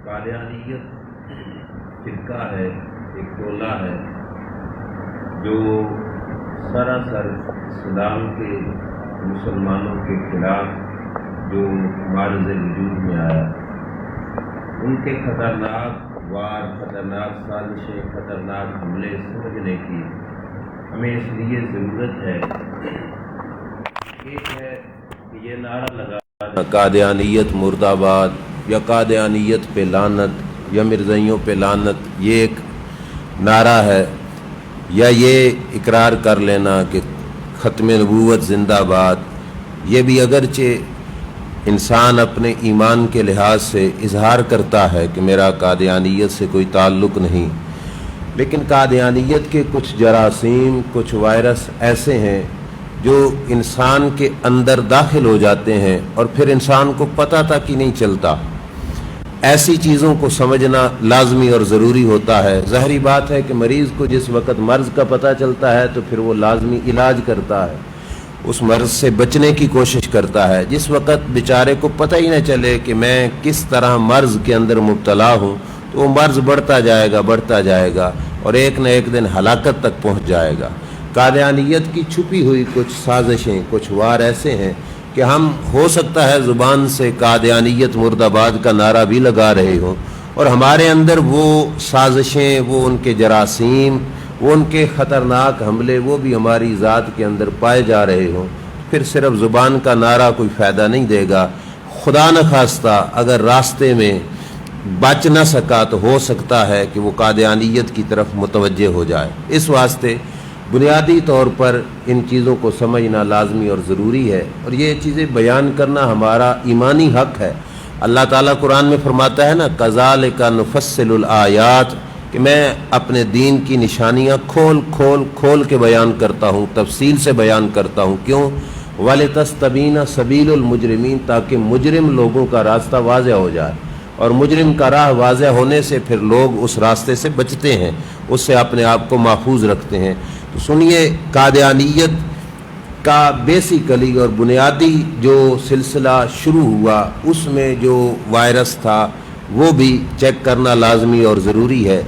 قادیانیت فرقہ ہے، ایک ٹولہ ہے جو سراسر اسلام کے مسلمانوں کے خلاف جو معرض وجود میں آیا، ان کے خطرناک وار، خطرناک سازشیں، خطرناک حملے سمجھنے کی ہمیں اس لیے ضرورت ہے۔ ایک ہے کہ یہ نعرہ لگا قادیانیت مرد آباد یا قادیانیت پہ لعنت یا مرزائیوں پہ لعنت، یہ ایک نعرہ ہے، یا یہ اقرار کر لینا کہ ختم نبوت زندہ باد۔ یہ بھی اگرچہ انسان اپنے ایمان کے لحاظ سے اظہار کرتا ہے کہ میرا قادیانیت سے کوئی تعلق نہیں، لیکن قادیانیت کے کچھ جراثیم، کچھ وائرس ایسے ہیں جو انسان کے اندر داخل ہو جاتے ہیں اور پھر انسان کو پتہ تک ہی نہیں چلتا۔ ایسی چیزوں کو سمجھنا لازمی اور ضروری ہوتا ہے۔ ظاہری بات ہے کہ مریض کو جس وقت مرض کا پتہ چلتا ہے تو پھر وہ لازمی علاج کرتا ہے، اس مرض سے بچنے کی کوشش کرتا ہے۔ جس وقت بیچارے کو پتہ ہی نہ چلے کہ میں کس طرح مرض کے اندر مبتلا ہوں تو وہ مرض بڑھتا جائے گا اور ایک نہ ایک دن ہلاکت تک پہنچ جائے گا۔ قادیانیت کی چھپی ہوئی کچھ سازشیں، کچھ وار ایسے ہیں کہ ہم ہو سکتا ہے زبان سے قادیانیت مرد آباد کا نعرہ بھی لگا رہے ہوں، اور ہمارے اندر وہ سازشیں، وہ ان کے جراثیم، وہ ان کے خطرناک حملے وہ بھی ہماری ذات کے اندر پائے جا رہے ہوں، پھر صرف زبان کا نعرہ کوئی فائدہ نہیں دے گا۔ خدا نخواستہ اگر راستے میں بچ نہ سکا تو ہو سکتا ہے کہ وہ قادیانیت کی طرف متوجہ ہو جائے۔ اس واسطے بنیادی طور پر ان چیزوں کو سمجھنا لازمی اور ضروری ہے، اور یہ چیزیں بیان کرنا ہمارا ایمانی حق ہے۔ اللہ تعالیٰ قرآن میں فرماتا ہے نا، کذالک نفصل الآیات، کہ میں اپنے دین کی نشانیاں کھول کے بیان کرتا ہوں، تفصیل سے بیان کرتا ہوں۔ کیوں؟ وَلِتَسْتَبِينَ سَبِيلُ الْمُجْرِمِينَ، تاکہ مجرم لوگوں کا راستہ واضح ہو جائے، اور مجرم کا راہ واضح ہونے سے پھر لوگ اس راستے سے بچتے ہیں، اس سے اپنے آپ کو محفوظ رکھتے ہیں۔ تو سنیے، قادیانیت کا بیسیکلی اور بنیادی جو سلسلہ شروع ہوا، اس میں جو وائرس تھا وہ بھی چیک کرنا لازمی اور ضروری ہے۔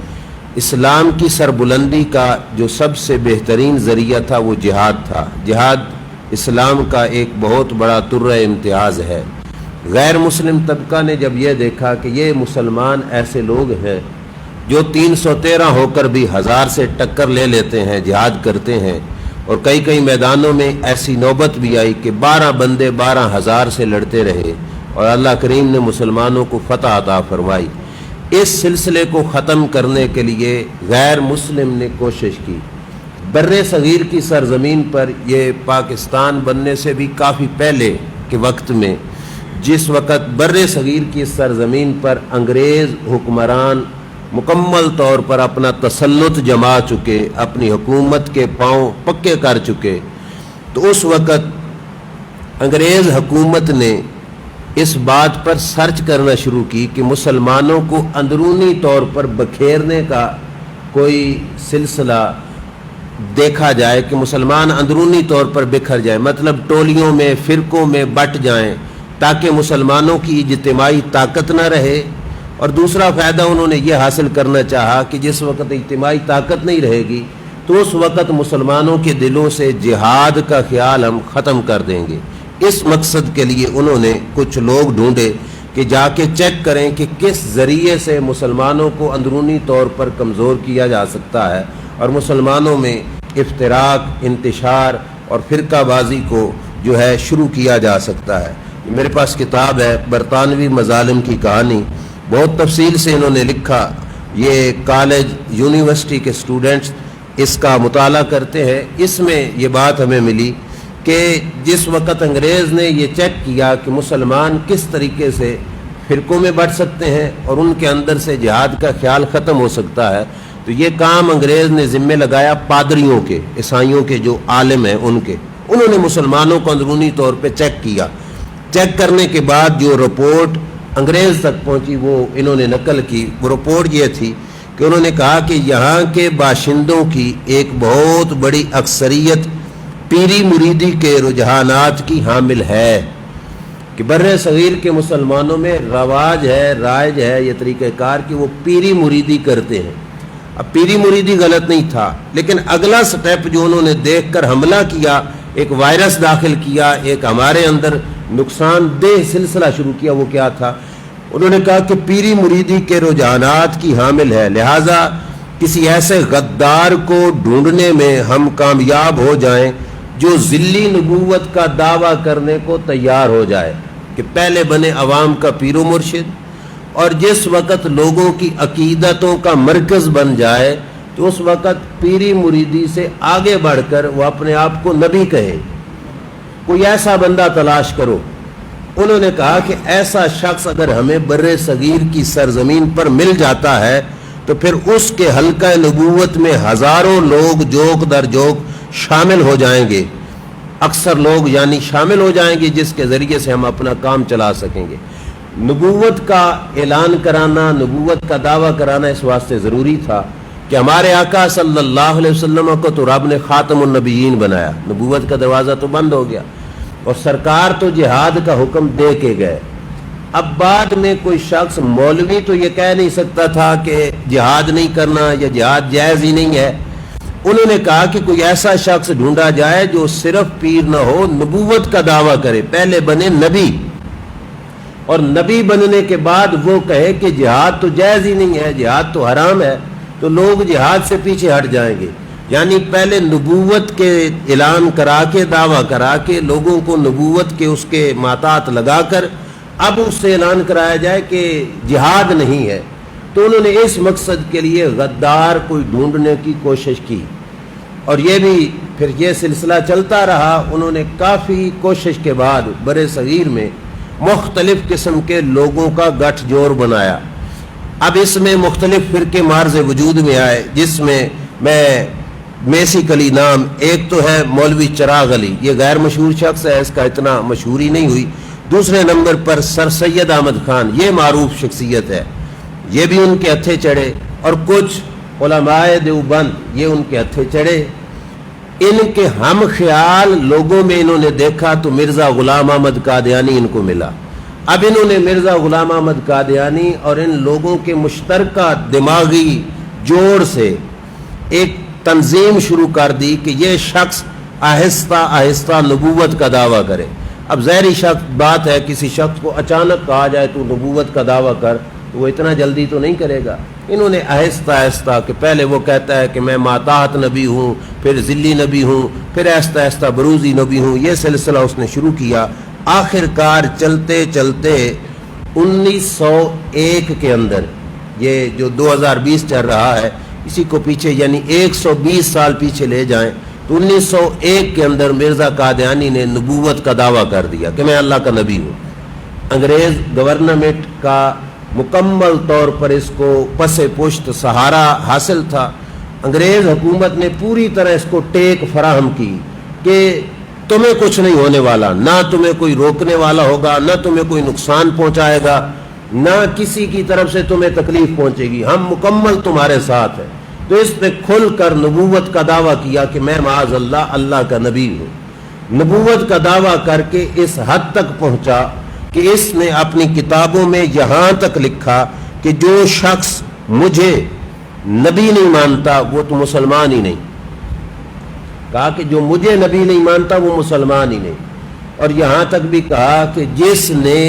اسلام کی سربلندی کا جو سب سے بہترین ذریعہ تھا وہ جہاد تھا۔ جہاد اسلام کا ایک بہت بڑا ترہ امتیاز ہے۔ غیر مسلم طبقہ نے جب یہ دیکھا کہ یہ مسلمان ایسے لوگ ہیں جو 313 ہو کر بھی 1000 سے ٹکر لے لیتے ہیں، جہاد کرتے ہیں، اور کئی میدانوں میں ایسی نوبت بھی آئی کہ 12 بندے 12,000 سے لڑتے رہے، اور اللہ کریم نے مسلمانوں کو فتح عطا فرمائی۔ اس سلسلے کو ختم کرنے کے لیے غیر مسلم نے کوشش کی۔ بر صغیر کی سرزمین پر، یہ پاکستان بننے سے بھی کافی پہلے کے وقت میں، جس وقت بر صغیر کی سرزمین پر انگریز حکمران مکمل طور پر اپنا تسلط جما چکے، اپنی حکومت کے پاؤں پکے کر چکے، تو اس وقت انگریز حکومت نے اس بات پر سرچ کرنا شروع کی کہ مسلمانوں کو اندرونی طور پر بکھیرنے کا کوئی سلسلہ دیکھا جائے، کہ مسلمان اندرونی طور پر بکھر جائیں، مطلب ٹولیوں میں، فرقوں میں بٹ جائیں، تاکہ مسلمانوں کی اجتماعی طاقت نہ رہے۔ اور دوسرا فائدہ انہوں نے یہ حاصل کرنا چاہا کہ جس وقت اجتماعی طاقت نہیں رہے گی تو اس وقت مسلمانوں کے دلوں سے جہاد کا خیال ہم ختم کر دیں گے۔ اس مقصد کے لیے انہوں نے کچھ لوگ ڈھونڈے کہ جا کے چیک کریں کہ کس ذریعے سے مسلمانوں کو اندرونی طور پر کمزور کیا جا سکتا ہے اور مسلمانوں میں افتراق، انتشار اور فرقہ بازی کو جو ہے شروع کیا جا سکتا ہے۔ میرے پاس کتاب ہے برطانوی مظالم کی کہانی، بہت تفصیل سے انہوں نے لکھا۔ یہ کالج، یونیورسٹی کے اسٹوڈنٹس اس کا مطالعہ کرتے ہیں۔ اس میں یہ بات ہمیں ملی کہ جس وقت انگریز نے یہ چیک کیا کہ مسلمان کس طریقے سے فرقوں میں بٹ سکتے ہیں اور ان کے اندر سے جہاد کا خیال ختم ہو سکتا ہے، تو یہ کام انگریز نے ذمہ لگایا پادریوں کے، عیسائیوں کے جو عالم ہیں ان کے۔ انہوں نے مسلمانوں کو اندرونی طور پہ چیک کیا۔ چیک کرنے کے بعد جو رپورٹ انگریز تک پہنچی وہ انہوں نے نقل کی۔ وہ رپورٹ یہ تھی کہ انہوں نے کہا کہ یہاں کے باشندوں کی ایک بہت بڑی اکثریت پیری مریدی کے رجحانات کی حامل ہے۔ کہ بر صغیر کے مسلمانوں میں رواج ہے، رائج ہے یہ طریقہ کار کہ وہ پیری مریدی کرتے ہیں۔ اب پیری مریدی غلط نہیں تھا، لیکن اگلا سٹیپ جو انہوں نے دیکھ کر حملہ کیا، ایک وائرس داخل کیا، ایک ہمارے اندر نقصان دہ سلسلہ شروع کیا، وہ کیا تھا؟ انہوں نے کہا کہ پیری مریدی کے رجحانات کی حامل ہے، لہٰذا کسی ایسے غدار کو ڈھونڈنے میں ہم کامیاب ہو جائیں جو ذلی نبوت کا دعویٰ کرنے کو تیار ہو جائے، کہ پہلے بنے عوام کا پیر و مرشد، اور جس وقت لوگوں کی عقیدتوں کا مرکز بن جائے تو اس وقت پیری مریدی سے آگے بڑھ کر وہ اپنے آپ کو نبی کہے۔ کوئی ایسا بندہ تلاش کرو۔ انہوں نے کہا کہ ایسا شخص اگر ہمیں بر صغیر کی سرزمین پر مل جاتا ہے تو پھر اس کے حلقہ نبوت میں ہزاروں لوگ جوک در جوک شامل ہو جائیں گے، اکثر لوگ یعنی شامل ہو جائیں گے، جس کے ذریعے سے ہم اپنا کام چلا سکیں گے۔ نبوت کا اعلان کرانا، نبوت کا دعویٰ کرانا اس واسطے ضروری تھا کہ ہمارے آقا صلی اللہ علیہ وسلم کو تو رب نے خاتم النبیین بنایا، نبوت کا دروازہ تو بند ہو گیا، اور سرکار تو جہاد کا حکم دے کے گئے۔ اب بعد میں کوئی شخص مولوی تو یہ کہہ نہیں سکتا تھا کہ جہاد نہیں کرنا یا جہاد جائز ہی نہیں ہے۔ انہوں نے کہا کہ کوئی ایسا شخص ڈھونڈا جائے جو صرف پیر نہ ہو، نبوت کا دعویٰ کرے، پہلے بنے نبی، اور نبی بننے کے بعد وہ کہے کہ جہاد تو جائز ہی نہیں ہے، جہاد تو حرام ہے، تو لوگ جہاد سے پیچھے ہٹ جائیں گے۔ یعنی پہلے نبوت کے اعلان کرا کے، دعویٰ کرا کے، لوگوں کو نبوت کے اس کے ماتات لگا کر اب اس سے اعلان کرایا جائے کہ جہاد نہیں ہے۔ تو انہوں نے اس مقصد کے لیے غدار کوئی ڈھونڈنے کی کوشش کی، اور یہ بھی پھر یہ سلسلہ چلتا رہا۔ انہوں نے کافی کوشش کے بعد بر صغیر میں مختلف قسم کے لوگوں کا گٹھ جوڑ بنایا۔ اب اس میں مختلف فرقے مارز وجود میں آئے، جس میں میسی کلی نام ایک تو ہے، مولوی چراغ علی، یہ غیر مشہور شخص ہے، اس کا اتنا مشہوری نہیں ہوئی۔ دوسرے نمبر پر سر سید احمد خان، یہ معروف شخصیت ہے، یہ بھی ان کے ہتھے چڑھے، اور کچھ علماء دیوبند یہ ان کے ہتھے چڑھے۔ ان کے ہم خیال لوگوں میں انہوں نے دیکھا تو مرزا غلام احمد قادیانی ان کو ملا۔ اب انہوں نے مرزا غلام احمد قادیانی اور ان لوگوں کے مشترکہ دماغی جوڑ سے ایک تنظیم شروع کر دی کہ یہ شخص آہستہ آہستہ نبوت کا دعویٰ کرے۔ اب ظاہری بات ہے، کسی شخص کو اچانک کہا جائے تو نبوت کا دعویٰ کر، تو وہ اتنا جلدی تو نہیں کرے گا۔ انہوں نے آہستہ آہستہ کہ پہلے وہ کہتا ہے کہ میں ماتحت نبی ہوں، پھر ذلی نبی ہوں، پھر آہستہ آہستہ بروزی نبی ہوں، یہ سلسلہ اس نے شروع کیا۔ آخر کار چلتے چلتے 1901 کے اندر، یہ جو 2020 چل رہا ہے اسی کو پیچھے یعنی 120 سال پیچھے لے جائیں تو 1901 کے اندر مرزا قادیانی نے نبوت کا دعویٰ کر دیا کہ میں اللہ کا نبی ہوں۔ انگریز گورنمنٹ کا مکمل طور پر اس کو پس پشت سہارا حاصل تھا۔ انگریز حکومت نے پوری طرح اس کو ٹیک فراہم کی کہ تمہیں کچھ نہیں ہونے والا، نہ تمہیں کوئی روکنے والا ہوگا، نہ تمہیں کوئی نقصان پہنچائے گا، نہ کسی کی طرف سے تمہیں تکلیف پہنچے گی، ہم مکمل تمہارے ساتھ ہیں۔ تو اس نے کھل کر نبوت کا دعویٰ کیا کہ میں معاذ اللہ اللہ کا نبی ہوں۔ نبوت کا دعویٰ کر کے اس حد تک پہنچا کہ اس نے اپنی کتابوں میں یہاں تک لکھا کہ جو شخص مجھے نبی نہیں مانتا وہ تو مسلمان ہی نہیں۔ کہا کہ جو مجھے نبی نہیں مانتا وہ مسلمان ہی نہیں، اور یہاں تک بھی کہا کہ جس نے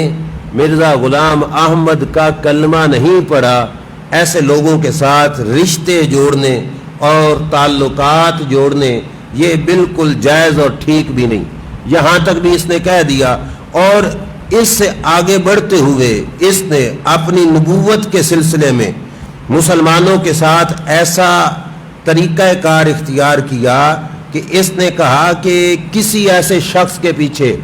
مرزا غلام احمد کا کلمہ نہیں پڑھا، ایسے لوگوں کے ساتھ رشتے جوڑنے اور تعلقات جوڑنے یہ بالکل جائز اور ٹھیک بھی نہیں، یہاں تک بھی اس نے کہہ دیا۔ اور اس سے آگے بڑھتے ہوئے اس نے اپنی نبوت کے سلسلے میں مسلمانوں کے ساتھ ایسا طریقہ کار اختیار کیا کہ اس نے کہا کہ کسی ایسے شخص کے پیچھے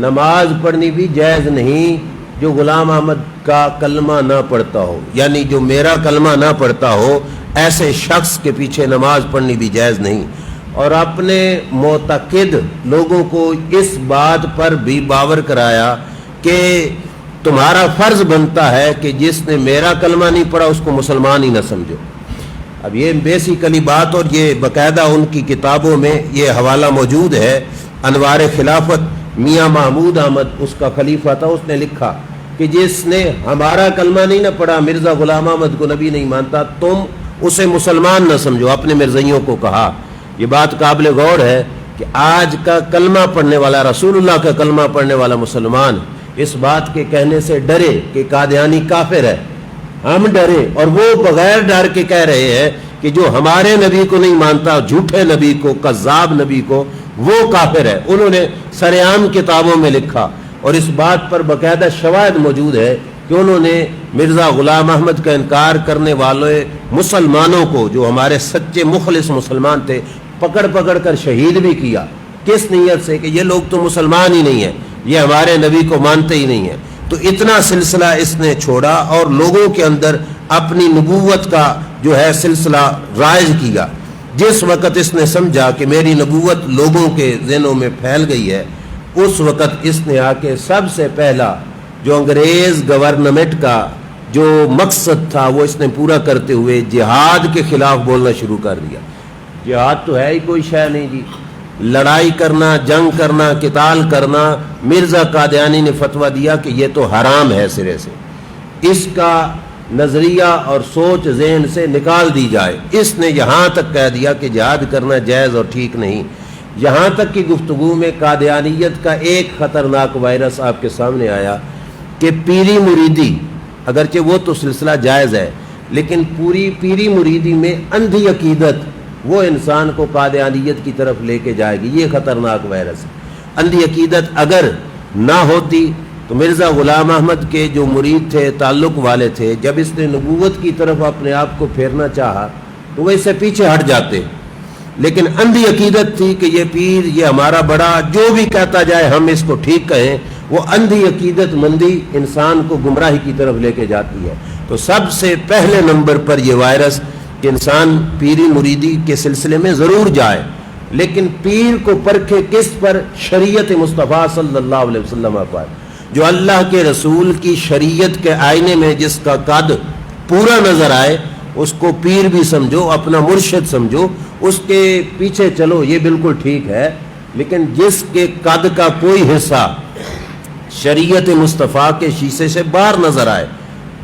نماز پڑھنی بھی جائز نہیں جو غلام احمد کا کلمہ نہ پڑھتا ہو، یعنی جو میرا کلمہ نہ پڑھتا ہو ایسے شخص کے پیچھے نماز پڑھنی بھی جائز نہیں۔ اور اپنے معتقد لوگوں کو اس بات پر بھی باور کرایا کہ تمہارا فرض بنتا ہے کہ جس نے میرا کلمہ نہیں پڑھا اس کو مسلمان ہی نہ سمجھو۔ اب یہ بیسیکلی بات، اور یہ باقاعدہ ان کی کتابوں میں یہ حوالہ موجود ہے، انوار خلافت میاں محمود احمد اس کا خلیفہ تھا، اس نے لکھا کہ جس نے ہمارا کلمہ نہیں نہ پڑھا، مرزا غلام احمد کو نبی نہیں مانتا، تم اسے مسلمان نہ سمجھو، اپنے مرزائیوں کو کہا۔ یہ بات قابل غور ہے کہ آج کا کلمہ پڑھنے والا، رسول اللہ کا کلمہ پڑھنے والا مسلمان اس بات کے کہنے سے ڈرے کہ قادیانی کافر ہے، ہم ڈرے، اور وہ بغیر ڈر کے کہہ رہے ہیں کہ جو ہمارے نبی کو نہیں مانتا، جھوٹے نبی کو، کذاب نبی کو، وہ کافر ہے۔ انہوں نے سرعام کتابوں میں لکھا، اور اس بات پر باقاعدہ شواہد موجود ہے کہ انہوں نے مرزا غلام احمد کا انکار کرنے والے مسلمانوں کو، جو ہمارے سچے مخلص مسلمان تھے، پکڑ پکڑ کر شہید بھی کیا۔ کس نیت سے؟ کہ یہ لوگ تو مسلمان ہی نہیں ہیں، یہ ہمارے نبی کو مانتے ہی نہیں ہیں۔ تو اتنا سلسلہ اس نے چھوڑا اور لوگوں کے اندر اپنی نبوت کا جو ہے سلسلہ رائج کیا۔ جس وقت اس نے سمجھا کہ میری نبوت لوگوں کے ذہنوں میں پھیل گئی ہے، اس وقت اس نے آ کے سب سے پہلا جو انگریز گورنمنٹ کا جو مقصد تھا وہ اس نے پورا کرتے ہوئے جہاد کے خلاف بولنا شروع کر دیا۔ جہاد تو ہے ہی کوئی شے نہیں جی، لڑائی کرنا، جنگ کرنا، قتال کرنا، مرزا قادیانی نے فتویٰ دیا کہ یہ تو حرام ہے سرے سے، اس کا نظریہ اور سوچ ذہن سے نکال دی جائے۔ اس نے یہاں تک کہہ دیا کہ جہاد کرنا جائز اور ٹھیک نہیں۔ یہاں تک کہ گفتگو میں قادیانیت کا ایک خطرناک وائرس آپ کے سامنے آیا کہ پیری مریدی، اگرچہ وہ تو سلسلہ جائز ہے، لیکن پوری پیری مریدی میں اندھی عقیدت وہ انسان کو قادیانیت کی طرف لے کے جائے گی۔ یہ خطرناک وائرس ہے۔ اندھی عقیدت اگر نہ ہوتی تو مرزا غلام احمد کے جو مرید تھے، تعلق والے تھے، جب اس نے نبوت کی طرف اپنے آپ کو پھیرنا چاہا تو وہ اس سے پیچھے ہٹ جاتے، لیکن اندھی عقیدت تھی کہ یہ پیر، یہ ہمارا بڑا، جو بھی کہتا جائے ہم اس کو ٹھیک کہیں۔ وہ اندھی عقیدت مندی انسان کو گمراہی کی طرف لے کے جاتی ہے۔ تو سب سے پہلے نمبر پر یہ وائرس کہ انسان پیری مریدی کے سلسلے میں ضرور جائے، لیکن پیر کو پرکھے کس پر؟ شریعت مصطفیٰ صلی اللہ علیہ وسلم پر، جو اللہ کے رسول کی شریعت کے آئینے میں جس کا قد پورا نظر آئے اس کو پیر بھی سمجھو، اپنا مرشد سمجھو، اس کے پیچھے چلو، یہ بالکل ٹھیک ہے۔ لیکن جس کے قد کا کوئی حصہ شریعت مصطفیٰ کے شیشے سے باہر نظر آئے،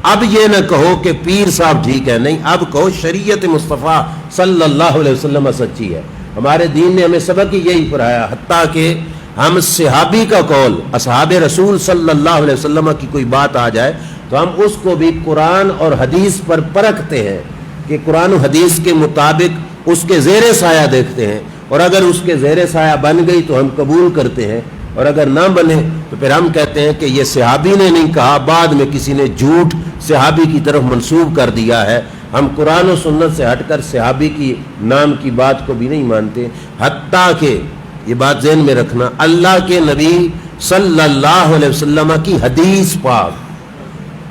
اب یہ نہ کہو کہ پیر صاحب ٹھیک ہے، نہیں، اب کہو شریعت مصطفیٰ صلی اللہ علیہ وسلم سچی ہے۔ ہمارے دین نے ہمیں سبق ہی یہی پڑھایا، حتیٰ کہ ہم صحابی کا قول، اصحاب رسول صلی اللہ علیہ وسلم کی کوئی بات آ جائے تو ہم اس کو بھی قرآن اور حدیث پر پرکھتے ہیں کہ قرآن و حدیث کے مطابق اس کے زیر سایہ دیکھتے ہیں، اور اگر اس کے زیر سایہ بن گئی تو ہم قبول کرتے ہیں، اور اگر نہ بنے تو پھر ہم کہتے ہیں کہ یہ صحابی نے نہیں کہا، بعد میں کسی نے جھوٹ صحابی کی طرف منسوب کر دیا ہے۔ ہم قرآن و سنت سے ہٹ کر صحابی کی نام کی بات کو بھی نہیں مانتے، حتیٰ کہ یہ بات ذہن میں رکھنا، اللہ کے نبی صلی اللہ علیہ وسلم کی حدیث پاک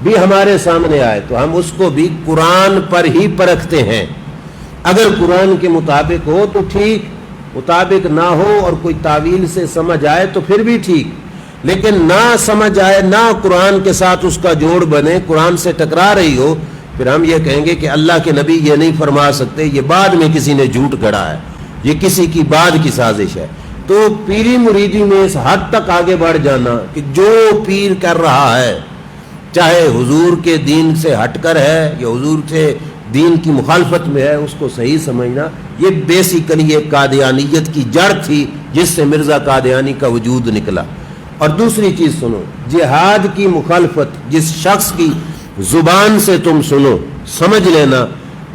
بھی ہمارے سامنے آئے تو ہم اس کو بھی قرآن پر ہی پرکھتے ہیں۔ اگر قرآن کے مطابق ہو تو ٹھیک، مطابق نہ ہو اور کوئی تعویل سے سمجھ آئے تو پھر بھی ٹھیک، لیکن نہ سمجھ آئے، نہ قرآن کے ساتھ اس کا جوڑ بنے، قرآن سے ٹکرا رہی ہو، پھر ہم یہ کہیں گے کہ اللہ کے نبی یہ نہیں فرما سکتے، یہ بعد میں کسی نے جھوٹ گڑھا ہے، یہ کسی کی بعد کی سازش ہے۔ تو پیری مریدی میں اس حد تک آگے بڑھ جانا کہ جو پیر کر رہا ہے، چاہے حضور کے دین سے ہٹ کر ہے یا حضور سے دین کی مخالفت میں ہے، اس کو صحیح سمجھنا، یہ بیسیکلی ایک قادیانیت کی جڑ تھی جس سے مرزا قادیانی کا وجود نکلا۔ اور دوسری چیز سنو، جہاد کی مخالفت جس شخص کی زبان سے تم سنو، سمجھ لینا،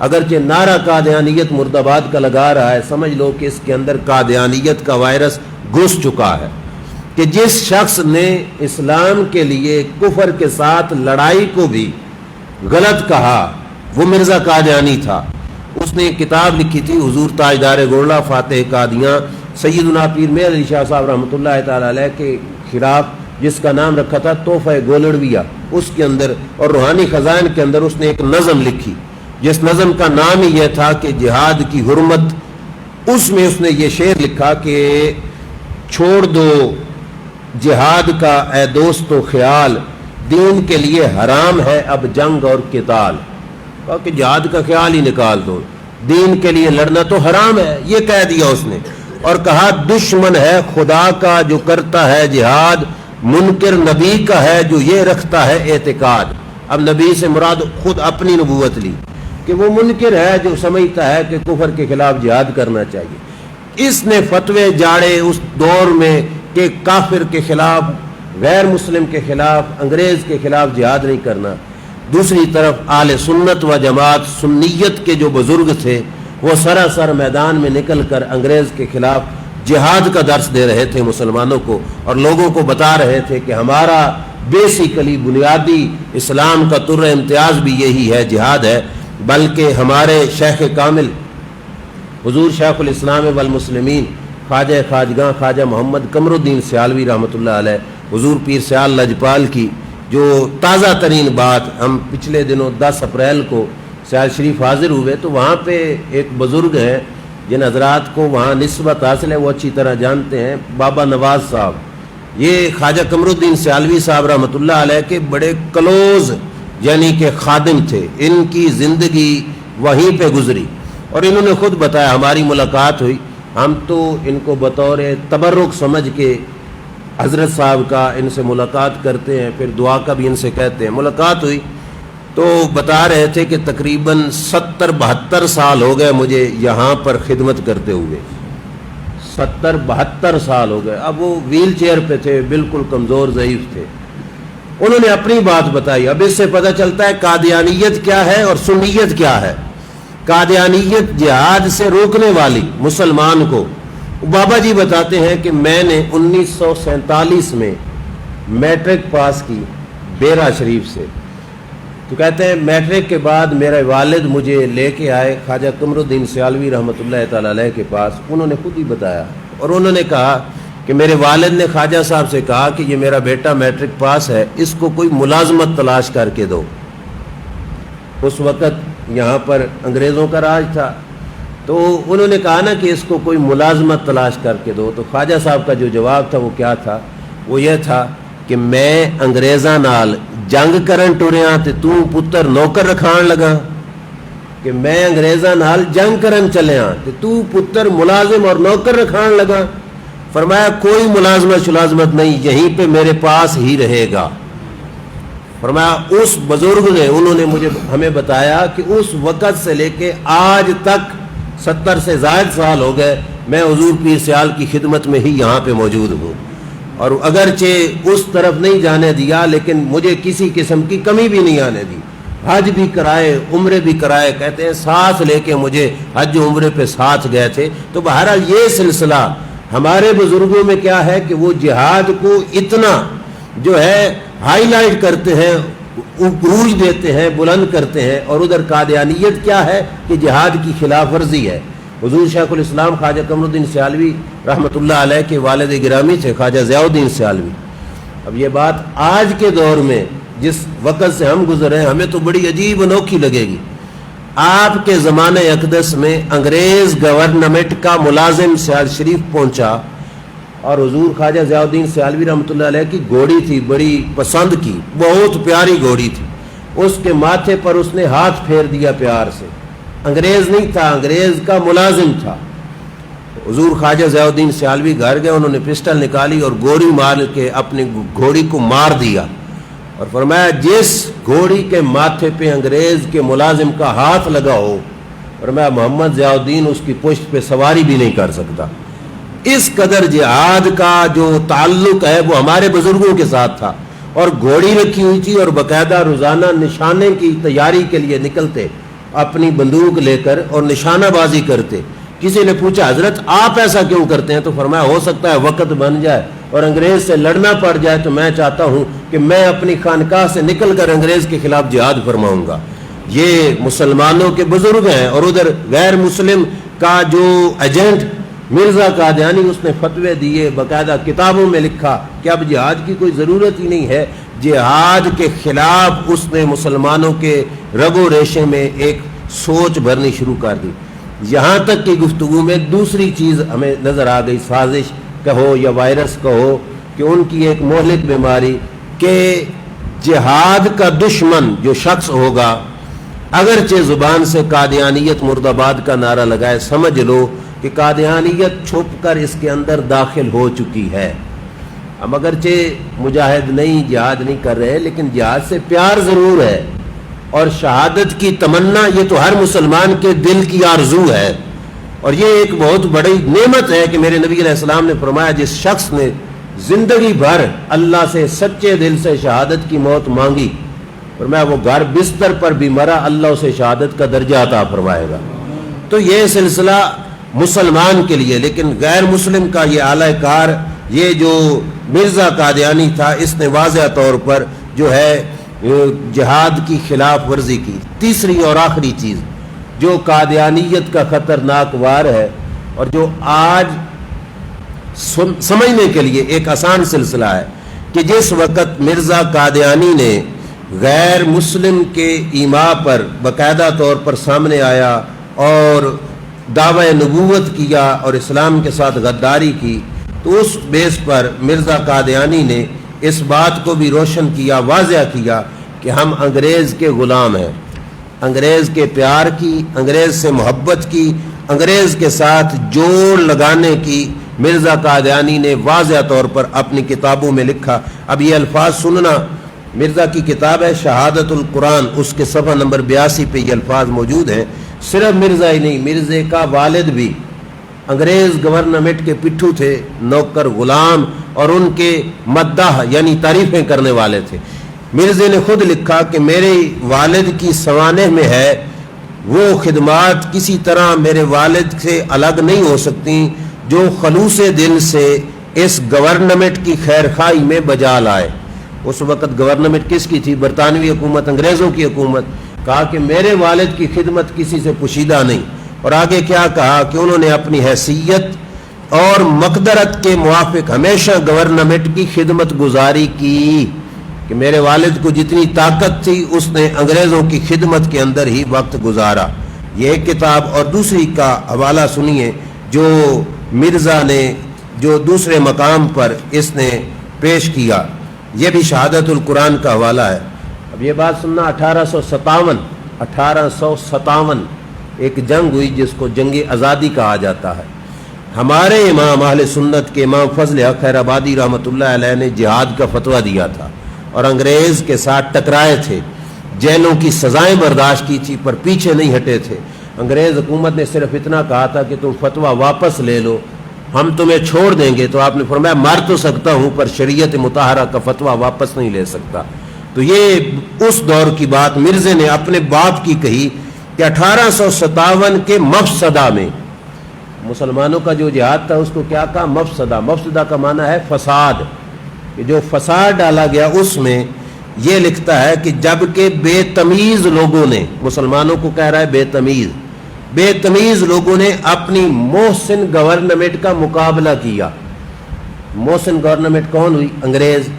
اگرچہ نعرہ قادیانیت مرد آباد کا لگا رہا ہے، سمجھ لو کہ اس کے اندر قادیانیت کا وائرس گھس چکا ہے، کہ جس شخص نے اسلام کے لیے کفر کے ساتھ لڑائی کو بھی غلط کہا وہ مرزا قادیانی تھا۔ اس نے ایک کتاب لکھی تھی، حضور تاجدار گولڑا فاتح قادیاں سیدنا پیر مہر علی شاہ صاحب رحمۃ اللہ تعالی علیہ کے خلاف، جس کا نام رکھا تھا تحفہ گولڑویہ۔ اس کے اندر اور روحانی خزائن کے اندر اس نے ایک نظم لکھی جس نظم کا نام ہی یہ تھا کہ جہاد کی حرمت۔ اس میں اس نے یہ شعر لکھا کہ چھوڑ دو جہاد کا اے دوستو خیال، دین کے لیے حرام ہے اب جنگ اور قتال۔ کہا کہ جہاد کا خیال ہی نکال دو، دین کے لیے لڑنا تو حرام ہے، یہ کہہ دیا اس نے۔ اور کہا دشمن ہے خدا کا جو کرتا ہے جہاد، منکر نبی کا ہے جو یہ رکھتا ہے اعتقاد۔ اب نبی سے مراد خود اپنی نبوت لی کہ وہ منکر ہے جو سمجھتا ہے کہ کفر کے خلاف جہاد کرنا چاہیے۔ اس نے فتوے جاڑے اس دور میں کہ کافر کے خلاف، غیر مسلم کے خلاف، انگریز کے خلاف جہاد نہیں کرنا۔ دوسری طرف اہل سنت و جماعت، سنیت کے جو بزرگ تھے وہ سراسر میدان میں نکل کر انگریز کے خلاف جہاد کا درس دے رہے تھے مسلمانوں کو، اور لوگوں کو بتا رہے تھے کہ ہمارا بیسیکلی بنیادی اسلام کا تر امتیاز بھی یہی ہے، جہاد ہے۔ بلکہ ہمارے شیخ کامل حضور شیخ الاسلام والمسلمین خواجہ خواجگاں خواجہ محمد قمر الدین سیالوی رحمۃ اللہ علیہ، حضور پیر سیال لجپال کی جو تازہ ترین بات، ہم پچھلے دنوں 10 اپریل کو سیال شریف حاضر ہوئے تو وہاں پہ ایک بزرگ ہیں جن حضرات کو وہاں نسبت حاصل ہے، وہ اچھی طرح جانتے ہیں، بابا نواز صاحب۔ یہ خواجہ قمر الدین سیالوی صاحب رحمۃ اللہ علیہ کے بڑے کلوز یعنی کہ خادم تھے، ان کی زندگی وہیں پہ گزری، اور انہوں نے خود بتایا، ہماری ملاقات ہوئی، ہم تو ان کو بطور تبرک سمجھ کے حضرت صاحب کا ان سے ملاقات کرتے ہیں، پھر دعا کا بھی ان سے کہتے ہیں۔ ملاقات ہوئی تو بتا رہے تھے کہ تقریباً 70-72 سال ہو گئے مجھے یہاں پر خدمت کرتے ہوئے، 70-72 سال ہو گئے۔ اب وہ ویل چیئر پہ تھے، بالکل کمزور ضعیف تھے۔ انہوں نے اپنی بات بتائی۔ اب اس سے پتہ چلتا ہے قادیانیت کیا ہے اور سنیت کیا ہے۔ قادیانیت جہاد سے روکنے والی مسلمان کو، بابا جی بتاتے ہیں کہ میں نے 1947 میں میٹرک پاس کی بیرا شریف سے، تو کہتے ہیں میٹرک کے بعد میرے والد مجھے لے کے آئے خواجہ قمر الدین سیالوی رحمۃ اللہ تعالی علیہ کے پاس۔ انہوں نے خود ہی بتایا، اور انہوں نے کہا کہ میرے والد نے خواجہ صاحب سے کہا کہ یہ میرا بیٹا میٹرک پاس ہے، اس کو کوئی ملازمت تلاش کر کے دو۔ اس وقت یہاں پر انگریزوں کا راج تھا، تو انہوں نے کہا نا کہ اس کو کوئی ملازمت تلاش کر کے دو۔ تو خواجہ صاحب کا جو جواب تھا وہ کیا تھا؟ وہ یہ تھا کہ میں انگریزاں نال جنگ کرن ٹریاں تے تو پتر نوکر رکھان لگا، کہ میں انگریزاں نال جنگ کرن چلیاں تے تو پتر ملازم اور نوکر رکھان لگا۔ فرمایا کوئی ملازمت نہیں، یہیں پہ میرے پاس ہی رہے گا۔ فرمایا اس بزرگ نے، انہوں نے ہمیں بتایا کہ اس وقت سے لے کے آج تک 70 سے زائد سال ہو گئے میں حضور پیر سیال کی خدمت میں ہی یہاں پہ موجود ہوں، اور اگرچہ اس طرف نہیں جانے دیا لیکن مجھے کسی قسم کی کمی بھی نہیں آنے دی۔ حج بھی کرائے، عمرے بھی کرائے، کہتے ہیں ساتھ لے کے مجھے حج و عمرے پہ ساتھ گئے تھے۔ تو بہرحال یہ سلسلہ ہمارے بزرگوں میں کیا ہے کہ وہ جہاد کو اتنا جو ہے ہائی لائٹ کرتے ہیں، عروج دیتے ہیں، بلند کرتے ہیں، اور ادھر قادیانیت کیا ہے کہ جہاد کی خلاف ورزی ہے۔ حضور شیخ الاسلام خواجہ قمر الدین سیالوی رحمۃ اللہ علیہ کے والد گرامی تھے خواجہ ضیاء الدین سیالوی۔ اب یہ بات آج کے دور میں جس وقت سے ہم گزرے ہیں ہمیں تو بڑی عجیب انوکھی لگے گی۔ آپ کے زمانہ اقدس میں انگریز گورنمنٹ کا ملازم سیال شریف پہنچا، اور حضور خواجہ ضیاء الدین سیالوی رحمۃ اللہ علیہ کی گھوڑی تھی، بڑی پسند کی، بہت پیاری گھوڑی تھی، اس کے ماتھے پر اس نے ہاتھ پھیر دیا پیار سے۔ انگریز نہیں تھا، انگریز کا ملازم تھا۔ حضور خواجہ ضیاء الدین سیالوی گھر گئے، انہوں نے پسٹل نکالی اور گولی مار کے اپنی گھوڑی کو مار دیا، اور فرمایا جس گھوڑی کے ماتھے پہ انگریز کے ملازم کا ہاتھ لگا ہو، فرمایا محمد ضیاء الدین اس کی پشت پہ سواری بھی نہیں کر سکتا۔ اس قدر جہاد کا جو تعلق ہے وہ ہمارے بزرگوں کے ساتھ تھا، اور گھوڑی رکھی ہوئی تھی، اور باقاعدہ روزانہ نشانے کی تیاری کے لیے نکلتے، اپنی بندوق لے کر اور نشانہ بازی کرتے۔ کسی نے پوچھا حضرت آپ ایسا کیوں کرتے ہیں؟ تو فرمایا ہو سکتا ہے وقت بن جائے اور انگریز سے لڑنا پڑ جائے، تو میں چاہتا ہوں کہ میں اپنی خانقاہ سے نکل کر انگریز کے خلاف جہاد فرماؤں گا۔ یہ مسلمانوں کے بزرگ ہیں، اور ادھر غیر مسلم کا جو ایجنٹ مرزا قادیانی، اس نے فتوے دیے، باقاعدہ کتابوں میں لکھا کہ اب جہاد کی کوئی ضرورت ہی نہیں ہے۔ جہاد کے خلاف اس نے مسلمانوں کے رگ و ریشے میں ایک سوچ بھرنی شروع کر دی۔ یہاں تک کہ گفتگو میں دوسری چیز ہمیں نظر آ گئی، سازش کہو یا وائرس کہو، کہ ان کی ایک مہلک بیماری کہ جہاد کا دشمن جو شخص ہوگا، اگرچہ زبان سے قادیانیت مرد آباد کا نعرہ لگائے، سمجھ لو کہ قادیانیت چھپ کر اس کے اندر داخل ہو چکی ہے. ہم اگرچہ مجاہد نہیں، جہاد نہیں کر رہے، لیکن جہاد سے پیار ضرور ہے، اور شہادت کی تمنا یہ تو ہر مسلمان کے دل کی آرزو ہے. اور یہ ایک بہت بڑی نعمت ہے کہ میرے نبی علیہ السلام نے فرمایا جس شخص نے زندگی بھر اللہ سے سچے دل سے شہادت کی موت مانگی، فرمایا وہ گھر بستر پر بھی مرا، اللہ اسے شہادت کا درجہ عطا فرمائے گا. تو یہ سلسلہ مسلمان کے لیے، لیکن غیر مسلم کا یہ اعلی کار، یہ جو مرزا قادیانی تھا، اس نے واضح طور پر جو ہے جہاد کی خلاف ورزی کی. تیسری اور آخری چیز جو قادیانیت کا خطرناک وار ہے، اور جو آج سمجھنے کے لیے ایک آسان سلسلہ ہے، کہ جس وقت مرزا قادیانی نے غیر مسلم کے ایما پر باقاعدہ طور پر سامنے آیا اور دعوی نبوت کیا اور اسلام کے ساتھ غداری کی، تو اس بیس پر مرزا قادیانی نے اس بات کو بھی روشن کیا، واضح کیا کہ ہم انگریز کے غلام ہیں. انگریز کے پیار کی، انگریز سے محبت کی، انگریز کے ساتھ جوڑ لگانے کی مرزا قادیانی نے واضح طور پر اپنی کتابوں میں لکھا. اب یہ الفاظ سننا، مرزا کی کتاب ہے شہادت القرآن، اس کے صفحہ نمبر 82 پہ یہ الفاظ موجود ہیں. صرف مرزا ہی نہیں، مرزے کا والد بھی انگریز گورنمنٹ کے پٹھو تھے، نوکر غلام، اور ان کے مداح یعنی تعریفیں کرنے والے تھے. مرزے نے خود لکھا کہ میرے والد کی سوانح میں ہے، وہ خدمات کسی طرح میرے والد سے الگ نہیں ہو سکتی جو خلوص دل سے اس گورنمنٹ کی خیر خواہی میں بجا لائے. اس وقت گورنمنٹ کس کی تھی؟ برطانوی حکومت، انگریزوں کی حکومت. کہا کہ میرے والد کی خدمت کسی سے پوشیدہ نہیں. اور آگے کیا کہا کہ انہوں نے اپنی حیثیت اور مقدرت کے موافق ہمیشہ گورنمنٹ کی خدمت گزاری کی، کہ میرے والد کو جتنی طاقت تھی اس نے انگریزوں کی خدمت کے اندر ہی وقت گزارا. یہ ایک کتاب. اور دوسری کا حوالہ سنیے جو مرزا نے جو دوسرے مقام پر اس نے پیش کیا، یہ بھی شہادت القرآن کا حوالہ ہے. اب یہ بات سننا، 1857 ایک جنگ ہوئی جس کو جنگ آزادی کہا جاتا ہے. ہمارے امام اہل سنت کے امام فضل حق خیر آبادی رحمۃ اللہ علیہ نے جہاد کا فتویٰ دیا تھا اور انگریز کے ساتھ ٹکرائے تھے، جیلوں کی سزائیں برداشت کی تھی پر پیچھے نہیں ہٹے تھے. انگریز حکومت نے صرف اتنا کہا تھا کہ تم فتویٰ واپس لے لو، ہم تمہیں چھوڑ دیں گے. تو آپ نے فرمایا مر تو سکتا ہوں پر شریعت مطہرہ کا فتویٰ واپس نہیں لے سکتا. تو یہ اس دور کی بات مرزے نے اپنے باپ کی کہی کہ 1857 کے مفسدہ میں مسلمانوں کا جو جہاد تھا اس کو کیا کہا؟ مفسدہ. مفسدہ کا معنی ہے فساد. کہ جو فساد ڈالا گیا اس میں یہ لکھتا ہے کہ جب کہ بے تمیز لوگوں نے، مسلمانوں کو کہہ رہا ہے بے تمیز لوگوں نے اپنی محسن گورنمنٹ کا مقابلہ کیا. محسن گورنمنٹ کون ہوئی؟ انگریز.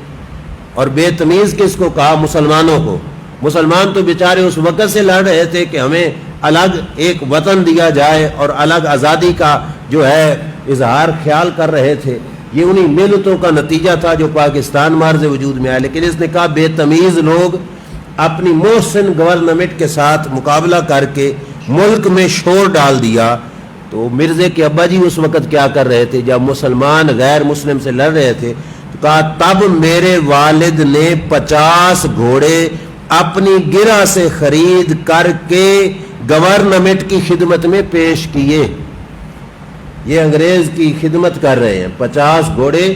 اور بے تمیز کس کو کہا؟ مسلمانوں کو. مسلمان تو بیچارے اس وقت سے لڑ رہے تھے کہ ہمیں الگ ایک وطن دیا جائے اور الگ آزادی کا جو ہے اظہار خیال کر رہے تھے. یہ انہی محنتوں کا نتیجہ تھا جو پاکستان مارز وجود میں آیا. لیکن اس نے کہا بے تمیز لوگ اپنی محسن گورنمنٹ کے ساتھ مقابلہ کر کے ملک میں شور ڈال دیا. تو مرزے کے ابا جی اس وقت کیا کر رہے تھے جب مسلمان غیر مسلم سے لڑ رہے تھے؟ تو کہا تب میرے والد نے 50 گھوڑے اپنی گرہ سے خرید کر کے گورنمنٹ کی خدمت میں پیش کیے. یہ انگریز کی خدمت کر رہے ہیں. 50 گھوڑے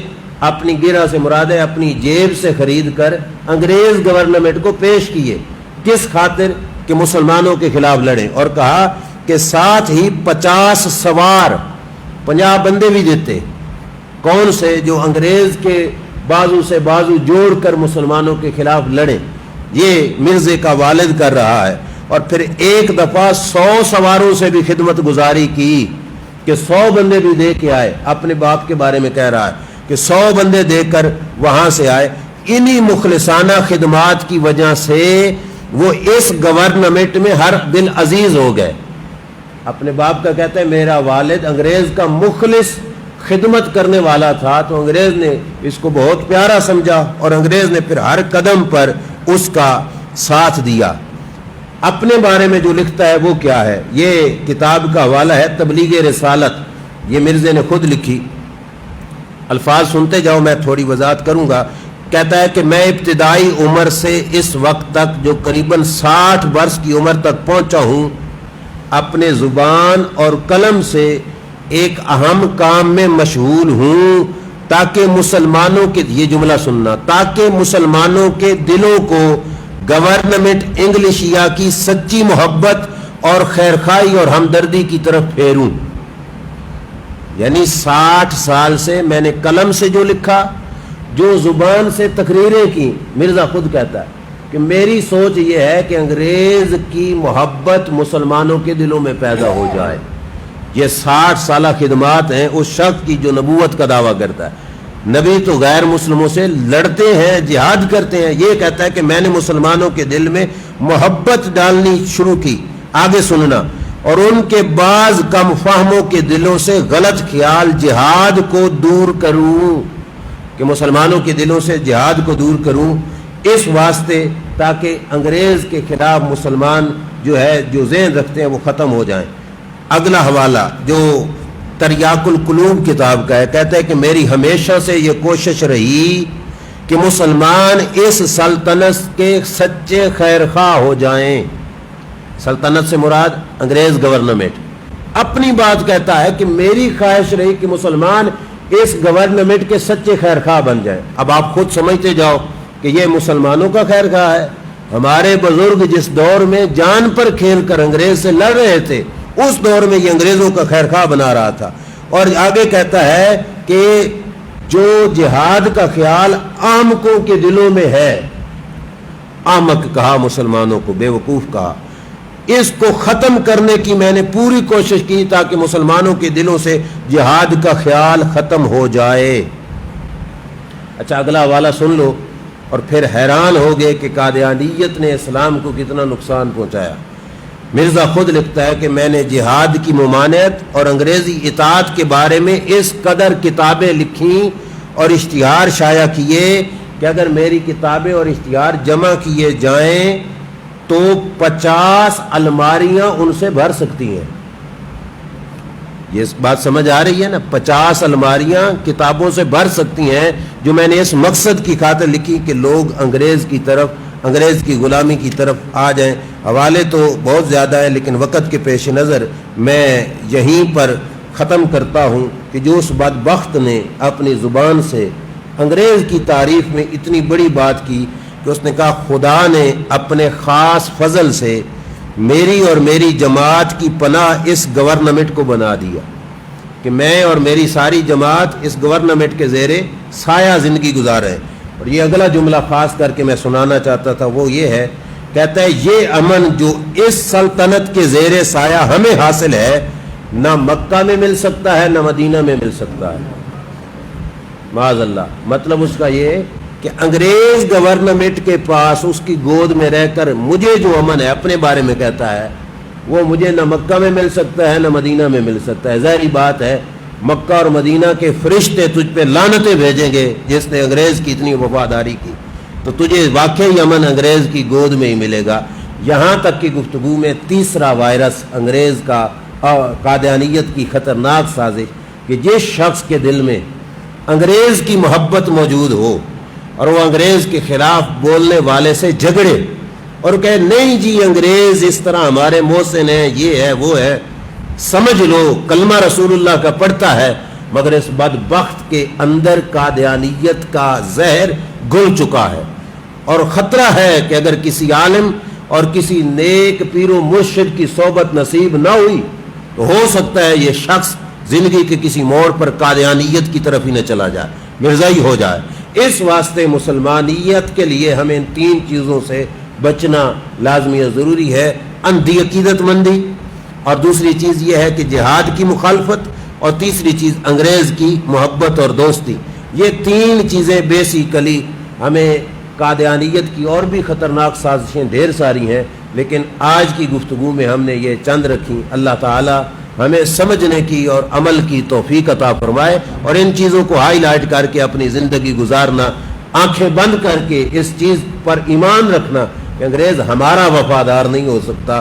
اپنی گرہ سے مراد ہے اپنی جیب سے خرید کر انگریز گورنمنٹ کو پیش کیے. کس خاطر؟ کہ مسلمانوں کے خلاف لڑیں. اور کہا کہ ساتھ ہی 50 سوار 50 بندے بھی دیتے. کون سے؟ جو انگریز کے بازو سے بازو جوڑ کر مسلمانوں کے خلاف لڑیں. یہ مرزے کا والد کر رہا ہے. اور پھر ایک دفعہ 100 سواروں سے بھی خدمت گزاری کی کہ 100 بندے بھی دے کے آئے. اپنے باپ کے بارے میں کہہ رہا ہے کہ 100 بندے دے کر وہاں سے آئے. انہی مخلصانہ خدمات کی وجہ سے وہ اس گورنمنٹ میں ہر دل عزیز ہو گئے. اپنے باپ کا کہتا ہے میرا والد انگریز کا مخلص خدمت کرنے والا تھا تو انگریز نے اس کو بہت پیارا سمجھا اور انگریز نے پھر ہر قدم پر اس کا ساتھ دیا. اپنے بارے میں جو لکھتا ہے وہ کیا ہے؟ یہ کتاب کا حوالہ ہے تبلیغ رسالت یہ مرزے نے خود لکھی، الفاظ سنتے جاؤ، میں تھوڑی وضاحت کروں گا۔ کہتا ہے کہ میں ابتدائی عمر سے اس وقت تک جو قریباً 60 برس کی عمر تک پہنچا ہوں، اپنے زبان اور قلم سے ایک اہم کام میں مشغول ہوں، تاکہ مسلمانوں کے، یہ جملہ سننا، تاکہ مسلمانوں کے دلوں کو گورنمنٹ انگلشیا کی سچی محبت اور خیرخواہی اور ہمدردی کی طرف پھیروں۔ یعنی 60 سال سے میں نے قلم سے جو لکھا، جو زبان سے تقریریں کی، مرزا خود کہتا ہے کہ میری سوچ یہ ہے کہ انگریز کی محبت مسلمانوں کے دلوں میں پیدا ہو جائے۔ یہ 60 سالہ خدمات ہیں اس شخص کی جو نبوت کا دعویٰ کرتا ہے۔ نبی تو غیر مسلموں سے لڑتے ہیں، جہاد کرتے ہیں، یہ کہتا ہے کہ میں نے مسلمانوں کے دل میں محبت ڈالنی شروع کی۔ آگے سننا، اور ان کے بعض کم فہموں کے دلوں سے غلط خیال جہاد کو دور کروں، کہ مسلمانوں کے دلوں سے جہاد کو دور کروں، اس واسطے تاکہ انگریز کے خلاف مسلمان جو ہے جو ذہن رکھتے ہیں وہ ختم ہو جائیں۔ اگلا حوالہ جو تریاق القلوب کتاب کا ہے، کہتا ہے کہ میری ہمیشہ سے یہ کوشش رہی کہ مسلمان اس سلطنت کے سچے خیرخواہ ہو جائیں۔ سلطنت سے مراد انگریز گورنمنٹ۔ اپنی بات کہتا ہے کہ میری خواہش رہی کہ مسلمان اس گورنمنٹ کے سچے خیرخواہ بن جائیں۔ اب آپ خود سمجھتے جاؤ کہ یہ مسلمانوں کا خیرخواہ ہے۔ ہمارے بزرگ جس دور میں جان پر کھیل کر انگریز سے لڑ رہے تھے، اس دور میں یہ انگریزوں کا خیرخواہ بنا رہا تھا۔ اور آگے کہتا ہے کہ جو جہاد کا خیال احمقوں کے دلوں میں ہے، احمق کہا مسلمانوں کو، بے وقوف کہا، اس کو ختم کرنے کی میں نے پوری کوشش کی تاکہ مسلمانوں کے دلوں سے جہاد کا خیال ختم ہو جائے۔ اچھا اگلا حوالہ سن لو اور پھر حیران ہو گئے کہ قادیانیت نے اسلام کو کتنا نقصان پہنچایا۔ مرزا خود لکھتا ہے کہ میں نے جہاد کی ممانعت اور انگریزی اطاعت کے بارے میں اس قدر کتابیں لکھیں اور اشتہار شائع کیے کہ اگر میری کتابیں اور اشتہار جمع کیے جائیں تو 50 الماریاں ان سے بھر سکتی ہیں۔ یہ بات سمجھ آ رہی ہے نا؟ 50 الماریاں کتابوں سے بھر سکتی ہیں، جو میں نے اس مقصد کی خاطر لکھی کہ لوگ انگریز کی طرف، انگریز کی غلامی کی طرف آ جائیں۔ حوالے تو بہت زیادہ ہے لیکن وقت کے پیش نظر میں یہیں پر ختم کرتا ہوں کہ جو اس بدبخت نے اپنی زبان سے انگریز کی تعریف میں اتنی بڑی بات کی کہ اس نے کہا خدا نے اپنے خاص فضل سے میری اور میری جماعت کی پناہ اس گورنمنٹ کو بنا دیا، کہ میں اور میری ساری جماعت اس گورنمنٹ کے زیر سایہ زندگی گزارے۔ اور یہ اگلا جملہ خاص کر کے میں سنانا چاہتا تھا، وہ یہ ہے، کہتا ہے یہ امن جو اس سلطنت کے زیر سایہ ہمیں حاصل ہے، نہ مکہ میں مل سکتا ہے نہ مدینہ میں مل سکتا ہے، معاذ اللہ۔ مطلب اس کا یہ کہ انگریز گورنمنٹ کے پاس اس کی گود میں رہ کر مجھے جو امن ہے، اپنے بارے میں کہتا ہے، وہ مجھے نہ مکہ میں مل سکتا ہے نہ مدینہ میں مل سکتا ہے۔ ظاہری بات ہے مکہ اور مدینہ کے فرشتے تجھ پہ لعنتیں بھیجیں گے جس نے انگریز کی اتنی وفاداری کی، تو تجھے واقعی امن انگریز کی گود میں ہی ملے گا۔ یہاں تک کہ گفتگو میں تیسرا وائرس انگریز کا قادیانیت کی خطرناک سازش، کہ جس شخص کے دل میں انگریز کی محبت موجود ہو اور وہ انگریز کے خلاف بولنے والے سے جھگڑے اور کہے نہیں جی انگریز اس طرح ہمارے محسن ہیں، یہ ہے وہ ہے، سمجھ لو کلمہ رسول اللہ کا پڑھتا ہے، مگر اس بدبخت کے اندر قادیانیت کا زہر گھل چکا ہے، اور خطرہ ہے کہ اگر کسی عالم اور کسی نیک پیر و مرشد کی صحبت نصیب نہ ہوئی تو ہو سکتا ہے یہ شخص زندگی کے کسی موڑ پر قادیانیت کی طرف ہی نہ چلا جائے، مرزائی ہو جائے۔ اس واسطے مسلمانیت کے لیے ہمیں ان 3 چیزوں سے بچنا لازمی اور ضروری ہے: اندھی عقیدت مندی، اور دوسری چیز یہ ہے کہ جہاد کی مخالفت، اور تیسری چیز انگریز کی محبت اور دوستی۔ یہ 3 چیزیں بیسیکلی ہمیں قادیانیت کی، اور بھی خطرناک سازشیں ڈھیر ساری ہیں لیکن آج کی گفتگو میں ہم نے یہ چند رکھی۔ اللہ تعالی ہمیں سمجھنے کی اور عمل کی توفیق عطا فرمائے، اور ان چیزوں کو ہائی لائٹ کر کے اپنی زندگی گزارنا، آنکھیں بند کر کے اس چیز پر ایمان رکھنا کہ انگریز ہمارا وفادار نہیں ہو سکتا،